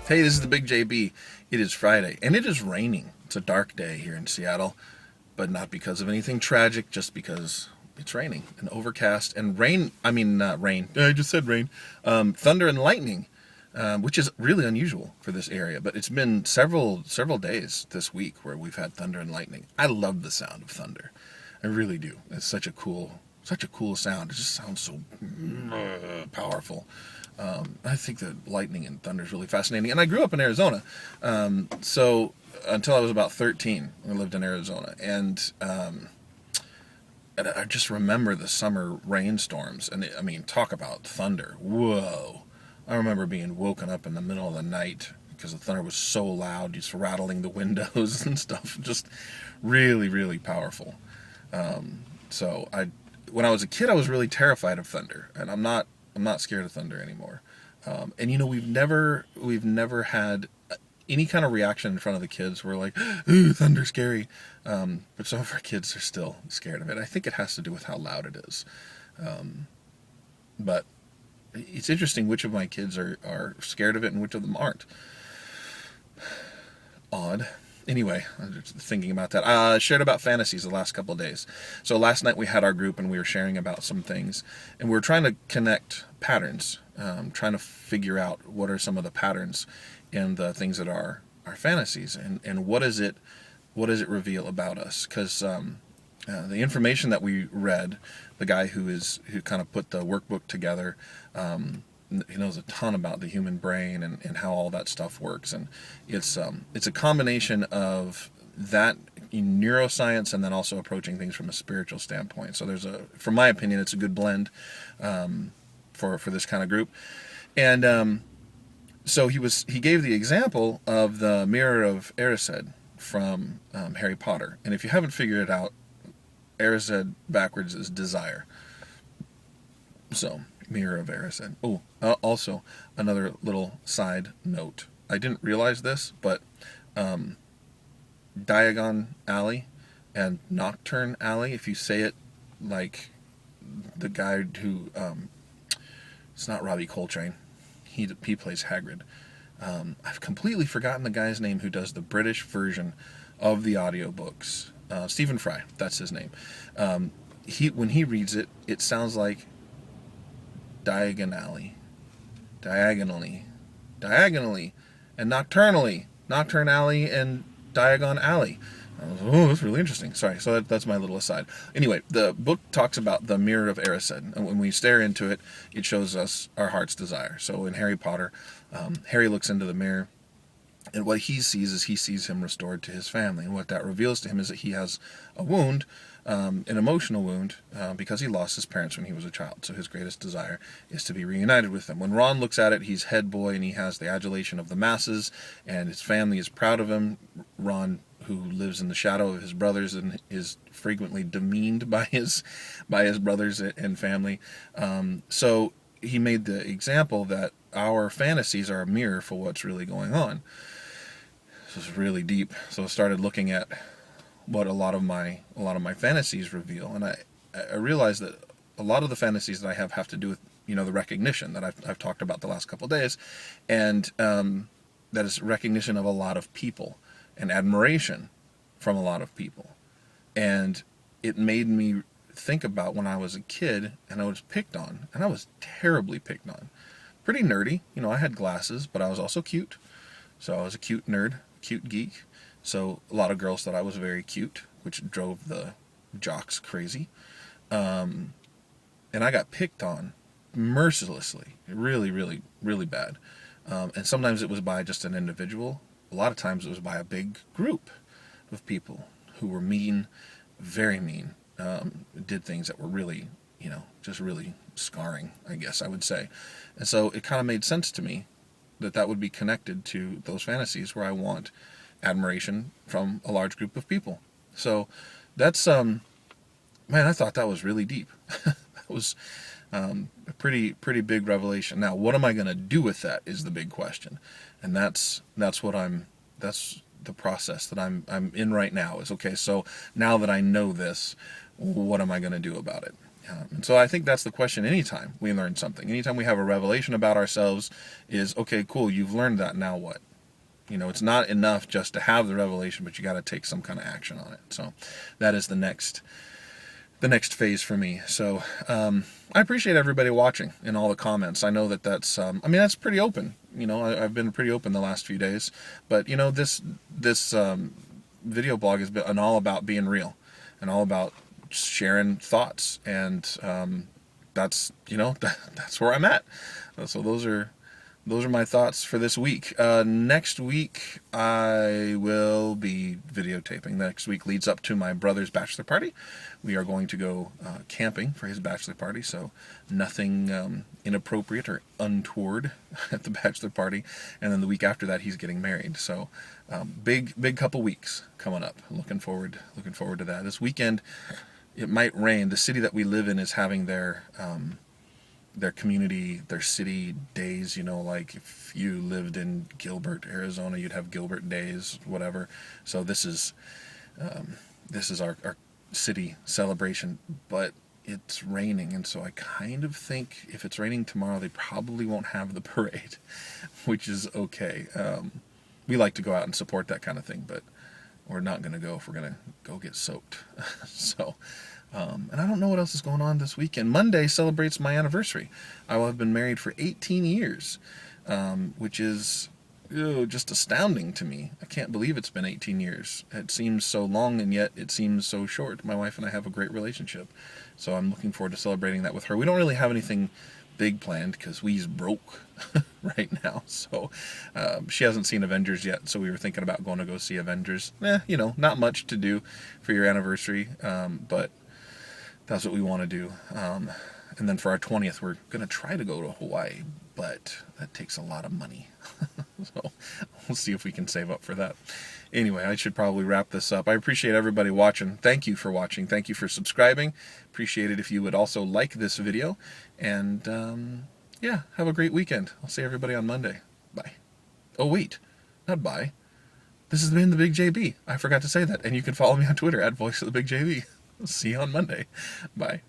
Hey, this is the Big JB. It is Friday, and it is raining. It's a dark day here in Seattle, but not because of anything tragic, just because it's raining and overcast and rain. I mean, not rain. I just said rain. Thunder and lightning, which is really unusual for this area. But it's been several days this week where we've had thunder and lightning. I love the sound of thunder. I really do. It's such a cool sound. It just sounds so powerful. I think that lightning and thunder is really fascinating. And I grew up in Arizona, so until I was about 13, I lived in Arizona, and I just remember the summer rainstorms. And I mean, talk about thunder! Whoa! I remember being woken up in the middle of the night because the thunder was so loud, just rattling the windows and stuff. Just really powerful. So when I was a kid, I was really terrified of thunder, and I'm not scared of thunder anymore. And we've never had any kind of reaction in front of the kids. We're like, ooh, thunder's scary. But some of our kids are still scared of it. I think it has to do with how loud it is. But it's interesting which of my kids are scared of it and which of them aren't. Odd. Anyway, I was just thinking about that. I shared about fantasies the last couple of days. So last night we had our group and we were sharing about some things, and we were trying to connect patterns, trying to figure out what are some of the patterns in the things that are our fantasies, and what does it reveal about us? Because the information that we read, the guy who kind of put the workbook together, he knows a ton about the human brain and how all that stuff works, and it's a combination of that in neuroscience and then also approaching things from a spiritual standpoint. So from my opinion, it's a good blend for this kind of group. And so he gave the example of the mirror of Erised from Harry Potter, and if you haven't figured it out, Erised backwards is desire. So, mirror of Erised. Oh, also, another little side note. I didn't realize this, but Diagon Alley and Nocturne Alley, if you say it like the guy who, it's not Robbie Coltrane. He plays Hagrid. I've completely forgotten the guy's name who does the British version of the audiobooks. Stephen Fry, that's his name. When he reads it, it sounds like diagonally, and nocturnally, Nocturne Alley and Diagon Alley. Oh, that's really interesting. Sorry, so that's my little aside. Anyway, the book talks about the mirror of Erised, and when we stare into it, it shows us our heart's desire. So in Harry Potter, Harry looks into the mirror, and what he sees him restored to his family. And what that reveals to him is that he has a wound, an emotional wound, because he lost his parents when he was a child. So his greatest desire is to be reunited with them. When Ron looks at it, he's head boy and he has the adulation of the masses, and his family is proud of him. Ron, who lives in the shadow of his brothers and is frequently demeaned by his brothers and family. So he made the example that our fantasies are a mirror for what's really going on. This is really deep. So I started looking at what a lot of my fantasies reveal, and I realized that a lot of the fantasies that I have to do with the recognition that I've talked about the last couple of days, and that is recognition of a lot of people and admiration from a lot of people, and it made me think about when I was a kid and I was picked on, and I was terribly picked on. Pretty nerdy, I had glasses, but I was also cute, so I was a cute nerd, cute geek. So a lot of girls thought I was very cute, which drove the jocks crazy. And I got picked on mercilessly, really bad. And sometimes it was by just an individual. A lot of times it was by a big group of people who were mean, very mean, did things that were really, just really scarring, I guess I would say. And so it kind of made sense to me that would be connected to those fantasies where I want admiration from a large group of people. So that's man, I thought that was really deep. That was a pretty big revelation. Now, what am I going to do with that is the big question, and that's the process that I'm in right now. Is okay. So now that I know this, what am I going to do about it? And so I think that's the question anytime we learn something. Anytime we have a revelation about ourselves is, okay, cool, you've learned that, now what? It's not enough just to have the revelation, but you got to take some kind of action on it. So that is the next phase for me. So I appreciate everybody watching and all the comments. I know that's that's pretty open. I've been pretty open the last few days, but this video blog has been all about being real and all about sharing thoughts, and that's that's where I'm at. So those are my thoughts for this week. Next week I will be videotaping. Next week leads up to my brother's bachelor party. We are going to go camping for his bachelor party, so nothing inappropriate or untoward at the bachelor party. And then the week after that, he's getting married. So big couple weeks coming up. Looking forward to that. This weekend it might rain. The city that we live in is having their community, their city days, like if you lived in Gilbert, Arizona, you'd have Gilbert days, whatever. So this is our city celebration, but it's raining, and so I kind of think if it's raining tomorrow, they probably won't have the parade, which is okay. We like to go out and support that kind of thing, but we're not going to go if we're going to go get soaked. So and I don't know what else is going on this weekend. Monday celebrates my anniversary. I will have been married for 18 years, which is just astounding to me. I can't believe it's been 18 years. It seems so long, and yet it seems so short. My wife and I have a great relationship, so I'm looking forward to celebrating that with her. We don't really have anything big planned because we's broke right now. So she hasn't seen Avengers yet, so we were thinking about going to go see Avengers. Not much to do for your anniversary, but that's what we want to do. And then for our 20th, we're going to try to go to Hawaii, but that takes a lot of money. So we'll see if we can save up for that. Anyway, I should probably wrap this up. I appreciate everybody watching. Thank you for watching. Thank you for subscribing. Appreciate it if you would also like this video. And yeah, have a great weekend. I'll see everybody on Monday. Bye. Oh, wait. Not bye. This has been TheBigJB. I forgot to say that. And you can follow me on Twitter @VoiceOfTheBigJB. See you on Monday. Bye.